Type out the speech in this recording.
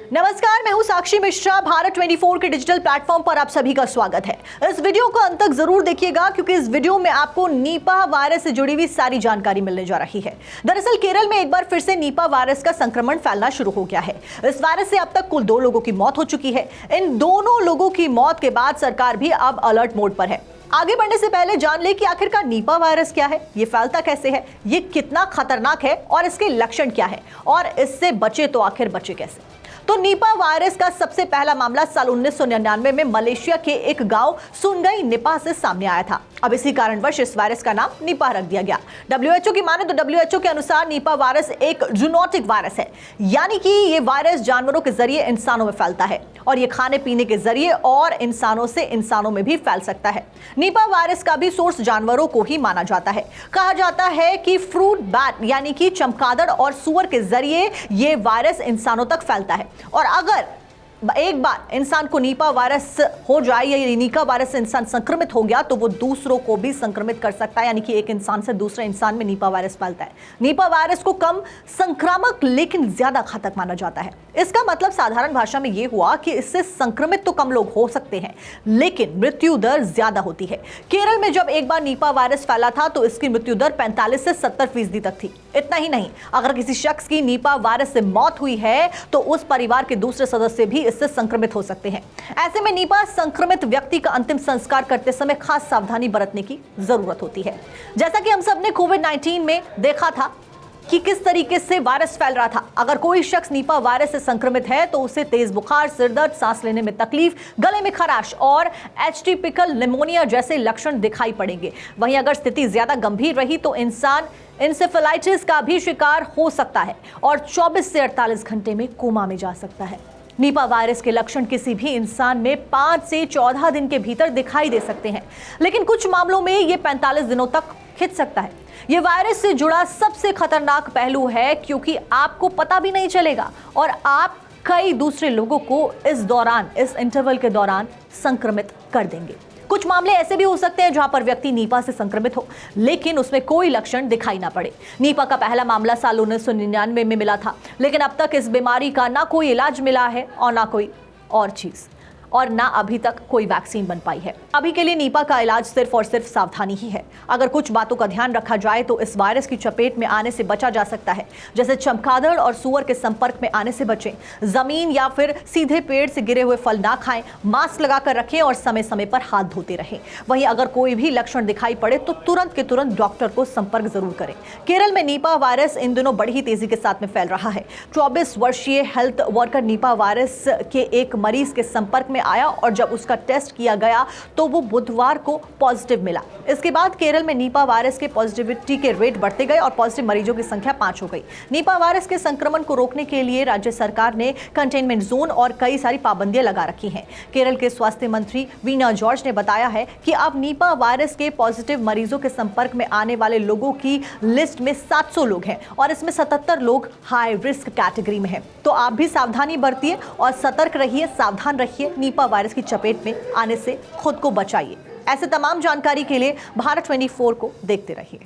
नमस्कार, मैं हूं साक्षी मिश्रा। भारत 24 के डिजिटल प्लेटफॉर्म पर आप सभी का स्वागत है। इस वीडियो को अंत तक जरूर देखिएगा क्योंकि इस वीडियो में आपको निपा वायरस से जुड़ी हुई सारी जानकारी मिलने जा रही है। दरअसल केरल में एक बार फिर से निपा वायरस का संक्रमण फैलना शुरू हो गया है। इस वायरस से अब तक कुल 2 लोगों की मौत हो चुकी है। इन दोनों लोगों की मौत के बाद सरकार भी अब अलर्ट मोड पर है। आगे बढ़ने से पहले जान ले कि आखिरकार निपा वायरस क्या है, ये फैलता कैसे है, ये कितना खतरनाक है और इसके लक्षण क्या है और इससे बचे तो आखिर बचे कैसे। तो निपा वायरस का सबसे पहला मामला साल 1999 में मलेशिया के एक गांव सुनगई निपा से सामने आया था। अब इसी कारणवश इस वायरस का नाम निपा रख दिया गया। WHO की माने तो WHO के अनुसार निपा वायरस एक जूनोटिक वायरस है, यानी कि ये वायरस जानवरों के जरिए इंसानों में फैलता है और ये खाने पीने के जरिए और इंसानों से इंसानों में भी फैल सकता है। निपा वायरस का भी सोर्स जानवरों को ही माना जाता है। कहा जाता है कि फ्रूट बैट यानी कि चमगादड़ और सूअर के जरिए ये वायरस इंसानों तक फैलता है और अगर एक बार इंसान को निपा वायरस हो जाए या निपा वायरस से इंसान संक्रमित हो गया तो वो दूसरों को भी संक्रमित कर सकता है, यानी कि एक इंसान से दूसरे इंसान में निपा वायरस फैलता है। निपा वायरस को कम संक्रामक लेकिन ज्यादा घातक माना जाता है। इसका मतलब साधारण भाषा में यह हुआ कि इससे संक्रमित तो कम लोग हो सकते हैं लेकिन मृत्यु दर ज्यादा होती है। केरल में जब एक बार निपा वायरस फैला था तो इसकी मृत्यु दर 45 से 70% तक थी। इतना ही नहीं, अगर किसी शख्स की निपा वायरस से मौत हुई है तो उस परिवार के दूसरे सदस्य भी इससे संक्रमित हो सकते हैं। ऐसे में निपा संक्रमित व्यक्ति का अंतिम संस्कार करते समय खास सावधानी बरतने की जरूरत होती है। जैसा कि हम सब ने कोविड-19 में देखा था कि किस तरीके से वायरस फैल रहा था। अगर कोई शख्स निपा वायरस से संक्रमित है तो उसे तेज बुखार, सिरदर्द, सांस लेने में तकलीफ, गले में खराश और एटिपिकल निमोनिया जैसे लक्षण दिखाई पड़ेंगे। वहीं अगर स्थिति ज्यादा गंभीर रही तो इंसान इंसेफेलाइटिस का भी शिकार हो सकता है और 24 से 48 घंटे में कोमा में जा सकता है। निपा वायरस के लक्षण किसी भी इंसान में 5 से 14 दिन के भीतर दिखाई दे सकते हैं, लेकिन कुछ मामलों में ये 45 दिनों तक खिंच सकता है। ये वायरस से जुड़ा सबसे खतरनाक पहलू है क्योंकि आपको पता भी नहीं चलेगा और आप कई दूसरे लोगों को इस इंटरवल के दौरान संक्रमित कर देंगे। कुछ मामले ऐसे भी हो सकते हैं जहां पर व्यक्ति निपा से संक्रमित हो लेकिन उसमें कोई लक्षण दिखाई ना पड़े। निपा का पहला मामला साल 1999 में मिला था, लेकिन अब तक इस बीमारी का ना कोई इलाज मिला है और ना कोई और चीज और ना अभी तक कोई वैक्सीन बन पाई है। अभी के लिए निपा का इलाज सिर्फ और सिर्फ सावधानी ही है। अगर कुछ बातों का ध्यान रखा जाए तो इस वायरस की चपेट में आने से बचा जा सकता है, जैसे चमगादड़ और सूअर के संपर्क में आने से बचें, जमीन या फिर सीधे पेड़ से गिरे हुए फल ना खाएं, मास्क लगाकर रखें और समय समय पर हाथ धोते रहें। वहीं अगर कोई भी लक्षण दिखाई पड़े तो तुरंत के तुरंत डॉक्टर को संपर्क जरूर करें। केरल में निपा वायरस इन दिनों बड़ी ही तेजी के साथ में फैल रहा है। 24 वर्षीय हेल्थ वर्कर निपा वायरस के एक मरीज के संपर्क में आया और जब उसका टेस्ट किया गया तो वो बुधवार को पॉजिटिव मिला। इसके बाद केरल में निपा वायरस के पॉजिटिविटी के रेट बढ़ते गए और पॉजिटिव मरीजों की संख्या 5 हो गई। निपा वायरस के संक्रमण को रोकने के लिए राज्य सरकार ने कंटेनमेंट जोन और कई सारी पाबंदियां लगा रखी हैं। केरल के स्वास्थ्य मंत्री वीना जॉर्ज ने बताया है कि अब निपा वायरस के पॉजिटिव मरीजों के संपर्क में आने वाले लोगों की लिस्ट में 700 लोग हैं और इसमें 77 लोग हाई रिस्क कैटेगरी में हैं। तो आप भी सावधानी बरतिए और सतर्क रहिए, सावधान रहिए। निपा वायरस की चपेट में आने से खुद को बचाइए। ऐसे तमाम जानकारी के लिए भारत 24 को देखते रहिए।